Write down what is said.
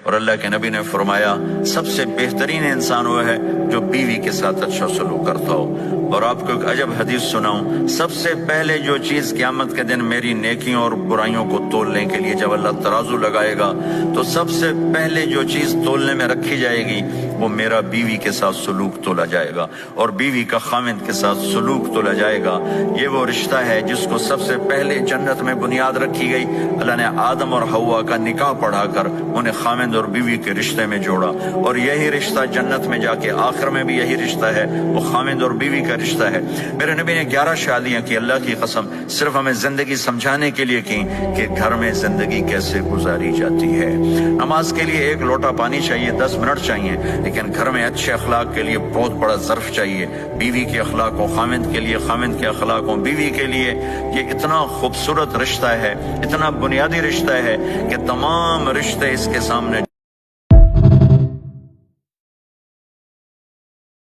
اور اللہ کے نبی نے فرمایا سب سے بہترین انسان وہ ہے جو بیوی کے ساتھ اچھا سلوک کرتا ہو۔ اور آپ کو ایک عجب حدیث سناؤں، سب سے پہلے جو چیز قیامت کے دن میری نیکیوں اور برائیوں کو تولنے کے لیے جب اللہ ترازو لگائے گا تو سب سے پہلے جو چیز تولنے میں رکھی جائے گی وہ میرا بیوی کے ساتھ سلوک تولا جائے گا، اور بیوی کا خامند کے ساتھ سلوک تولا جائے گا۔ یہ وہ رشتہ ہے جس کو سب سے پہلے جنت میں بنیاد رکھی گئی۔ اللہ نے آدم اور حوا کا نکاح پڑھا کر انہیں خامند اور بیوی کے رشتے میں جوڑا، اور یہی رشتہ جنت میں جا کے آخر میں بھی یہی رشتہ ہے، وہ خامند اور بیوی کا رشتہ ہے۔ میرے نبی نے 11 شادیاں کی، اللہ کی قسم صرف ہمیں زندگی سمجھانے کے لیے کی کہ گھر میں زندگی کیسے گزاری جاتی ہے۔ نماز کے لیے 1 لوٹا پانی چاہیے، 10 منٹ چاہیے، لیکن گھر میں اچھے اخلاق کے لیے بہت بڑا ظرف چاہیے۔ بیوی کے اخلاق ہو خامند کے لیے، خامند کے اخلاق ہو بیوی کے لیے۔ یہ اتنا خوبصورت رشتہ ہے، اتنا بنیادی رشتہ ہے کہ تمام رشتے اس کے سامنے